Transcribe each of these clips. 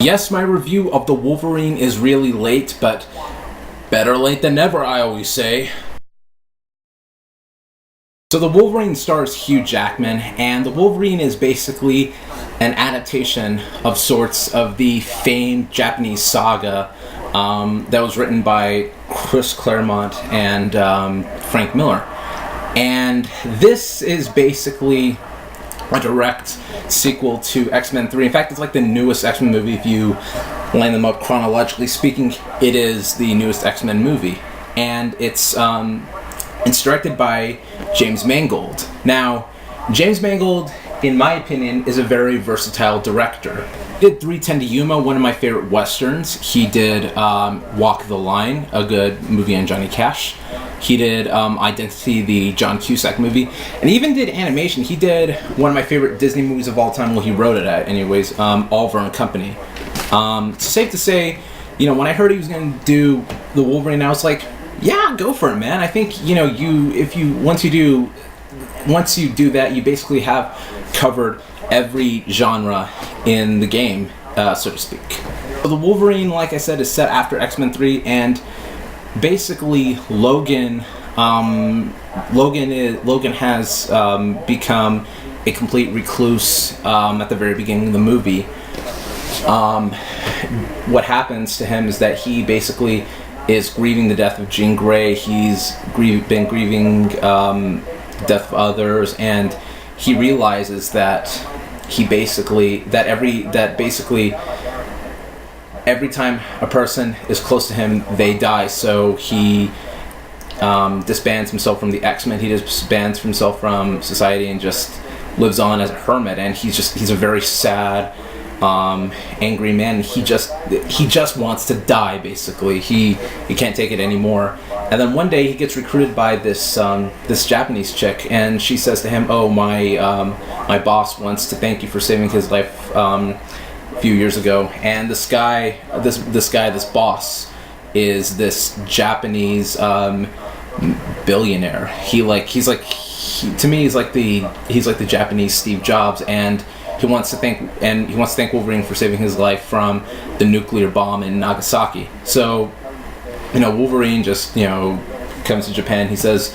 Yes, my review of the Wolverine is really late, but better late than never, I always say. So the Wolverine stars Hugh Jackman, and the Wolverine is basically an adaptation of sorts of the famed Japanese saga that was written by Chris Claremont and Frank Miller. And this is basically a direct sequel to X-Men 3. In fact, it's like the newest X-Men movie. If you line them up chronologically speaking, it is the newest X-Men movie. And it's directed by James Mangold. Now, James Mangold, in my opinion, is a very versatile director. He did 3:10 to Yuma, one of my favorite westerns. He did Walk the Line, a good movie on Johnny Cash. He did Identity, the John Cusack movie, and he even did animation. He did one of my favorite Disney movies of all time. Well, he wrote it anyways. Oliver and Company. It's safe to say, when I heard he was going to do the Wolverine, I was like, yeah, go for it, man. I think once you do that, you basically have covered every genre in the game, so to speak. So the Wolverine, like I said, is set after X-Men 3, and basically Logan has become a complete recluse at the very beginning of the movie. What happens to him is that he basically is grieving the death of Jean Grey. He's been grieving the death of others, and he realizes that every time a person is close to him, they die. So he disbands himself from the X-Men. He disbands himself from society and just lives on as a hermit. And he's a very sad, angry man. He just wants to die. Basically, he can't take it anymore. And then one day he gets recruited by this Japanese chick, and she says to him, "Oh, my boss wants to thank you for saving his life a few years ago." And this boss, is this Japanese billionaire. He's like the Japanese Steve Jobs, and he wants to thank Wolverine for saving his life from the nuclear bomb in Nagasaki. So, Wolverine just, comes to Japan. He says,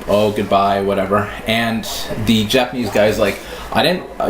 "Oh, goodbye," whatever. And the Japanese guy's like,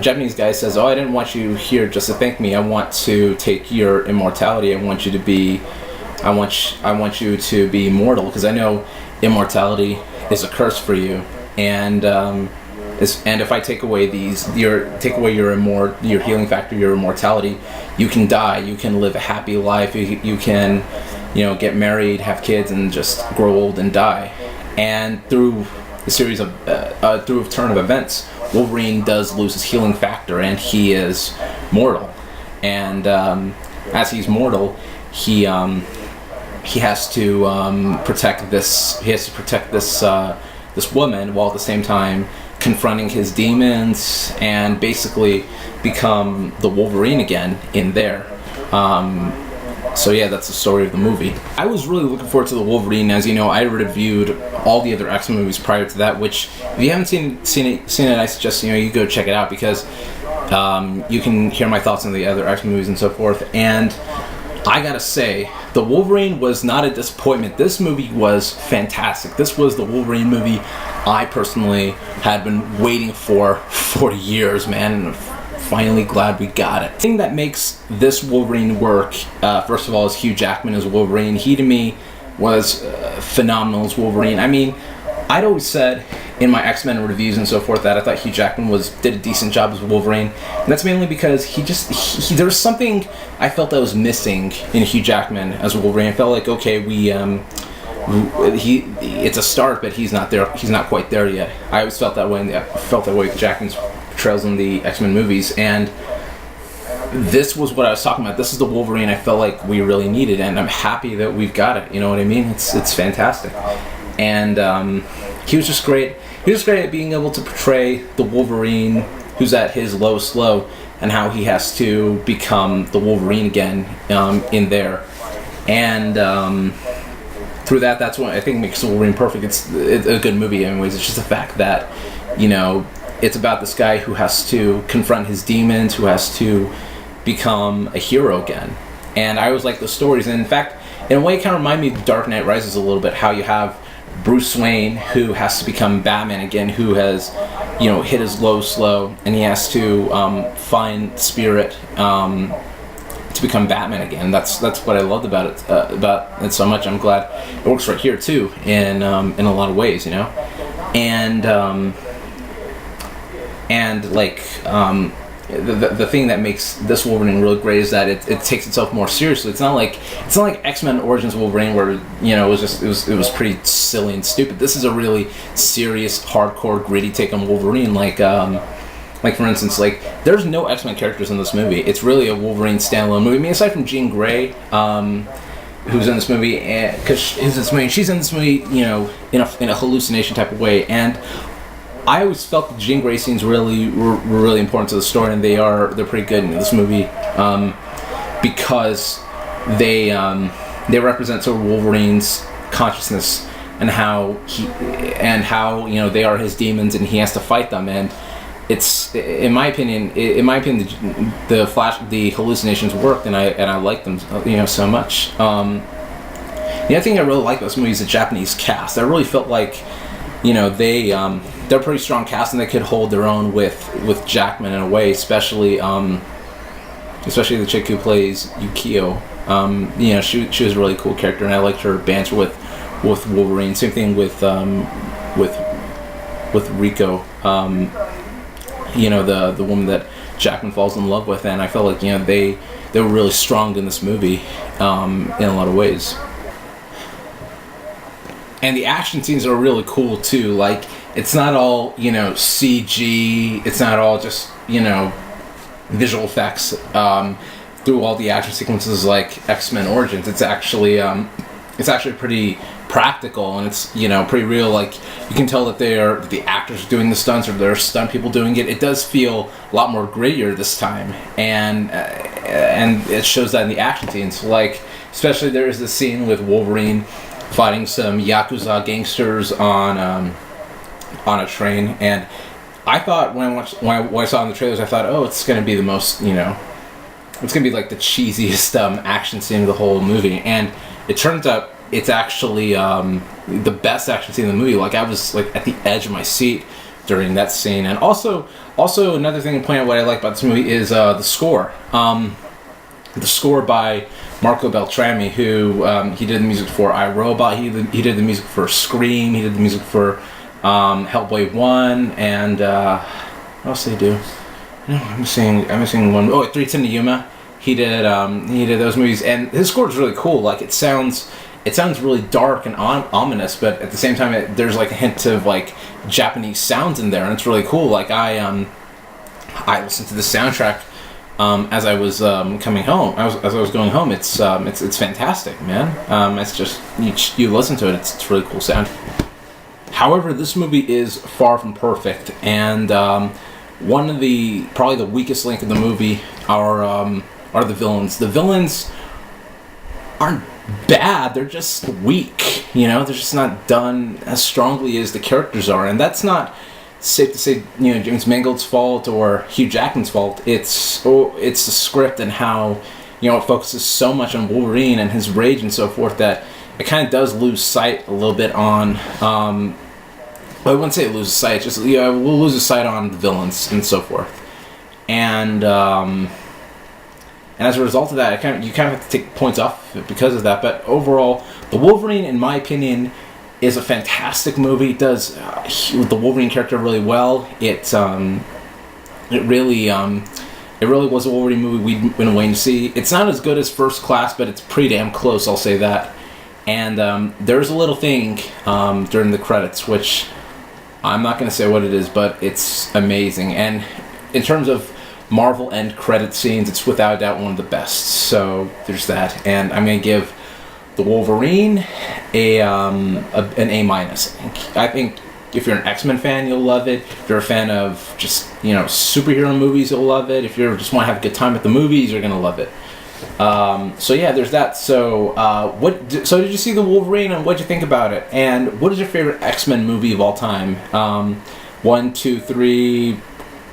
Japanese guy says, "Oh, I didn't want you here just to thank me. I want to take your immortality. I want you to be immortal, because I know immortality is a curse for you. And if I take away your healing factor, your immortality, you can die. You can live a happy life. You can, get married, have kids, and just grow old and die." And through a turn of events, Wolverine does lose his healing factor, and he is mortal. And as he's mortal, he has to protect this. He has to protect this woman, while at the same time confronting his demons and basically become the Wolverine again in there. So yeah, that's the story of the movie. I was really looking forward to the Wolverine. As you know, I reviewed all the other X-Men movies prior to that, which if you haven't seen it, I suggest you go check it out, because you can hear my thoughts on the other X-Men movies and so forth. And I gotta say, the Wolverine was not a disappointment. This movie was fantastic. This was the Wolverine movie I personally had been waiting for years, man. And finally glad we got it. The thing that makes this Wolverine work, first of all, is Hugh Jackman as Wolverine. He, to me, was phenomenal as Wolverine. I mean, I'd always said in my X-Men reviews and so forth that I thought Hugh Jackman did a decent job as Wolverine, and that's mainly because there was something I felt that was missing in Hugh Jackman as Wolverine. I felt like, okay, it's a start, but he's not there. He's not quite there yet. I always felt that way. With Jackman's portrayals in the X-Men movies, and this was what I was talking about. This is the Wolverine I felt like we really needed, and I'm happy that we've got it. You know what I mean? It's fantastic, and he was just great. He was great at being able to portray the Wolverine who's at his lowest low, and how he has to become the Wolverine again in there, and through that's what I think makes Wolverine perfect. It's a good movie anyways. It's just the fact that, it's about this guy who has to confront his demons, who has to become a hero again. And I always like those stories. And in fact, in a way, it kind of reminded me of Dark Knight Rises a little bit, how you have Bruce Wayne, who has to become Batman again, who has, hit his low slow, and he has to find spirit to become Batman again. That's what I loved about it so much. I'm glad it works right here too, in a lot of ways, and the thing that makes this Wolverine really great is that it takes itself more seriously. It's not like X-Men Origins Wolverine, where it was pretty silly and stupid. This is a really serious, hardcore, gritty take on Wolverine. Like for instance, there's no X-Men characters in this movie. It's really a Wolverine standalone movie. I mean, aside from Jean Grey, who's in this movie, because she's in this movie, in a hallucination type of way. And I always felt the Jean Grey scenes were really important to the story, and they're pretty good in this movie, because they represent sort of Wolverine's consciousness and how they are his demons, and he has to fight them. And it's, in my opinion, the hallucinations worked, and I like them, so much. The other thing I really like about this movie is the Japanese cast. I really felt like, they're a pretty strong cast, and they could hold their own with Jackman in a way, especially the chick who plays Yukio. She was a really cool character, and I liked her banter with Wolverine. Same thing with Rico. The woman that Jackman falls in love with, and I felt like they were really strong in this movie in a lot of ways. And the action scenes are really cool too. Like, it's not all CG. It's not all just visual effects through all the action sequences like X-Men Origins. It's actually pretty practical, and it's pretty real. Like, you can tell that the actors are doing the stunts, or they're stunt people doing it. It does feel a lot more grittier this time, and it shows that in the action scenes. Like, especially there is this scene with Wolverine fighting some Yakuza gangsters on a train, and I thought when I saw it in the trailers, I thought, oh, it's going to be the most, it's going to be like the cheesiest action scene of the whole movie, and it turns out it's actually the best action scene in the movie. Like, I was at the edge of my seat during that scene. And also another thing to point out what I like about this movie is the score. The score by Marco Beltrami, who he did the music for iRobot. He did the music for Scream. He did the music for Hellboy 1, and what else did he do? I'm missing one. Oh, 310 to Yuma. He did those movies, and his score is really cool. Like, it sounds really dark and ominous, but at the same time, there's a hint of Japanese sounds in there, and it's really cool. Like, I listened to the soundtrack as I was coming home. As I was going home. It's fantastic, man. It's just you listen to it. It's really cool sound. However, this movie is far from perfect, and one of probably the weakest link in the movie are the villains. The villains aren't bad, they're just weak. They're just not done as strongly as the characters are, and that's not safe to say James Mangold's fault or Hugh Jackman's fault. It's the script and how it focuses so much on Wolverine and his rage and so forth that it kind of does lose sight a little bit on I wouldn't say it loses sight, it's just we'll lose sight on the villains and so forth. And as a result of that, you kind of have to take points off because of that. But overall, The Wolverine, in my opinion, is a fantastic movie. It does the Wolverine character really well. It really was a Wolverine movie we've been waiting to see. It's not as good as First Class, but it's pretty damn close, I'll say that. And there's a little thing during the credits, which I'm not going to say what it is, but it's amazing. And in terms of Marvel end credit scenes, it's without a doubt one of the best. So there's that, and I'm gonna give the Wolverine an A-. I think if you're an X-Men fan, you'll love it. If you're a fan of just superhero movies, you'll love it. If you just want to have a good time at the movies, you're gonna love it. So yeah, there's that. So did you see the Wolverine, and what'd you think about it? And what is your favorite X-Men movie of all time? 1, 2, 3.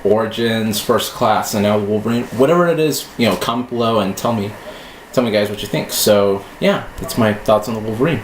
Origins, First Class, and now Wolverine. Whatever it is, comment below and tell me guys what you think. So yeah, that's my thoughts on the Wolverine.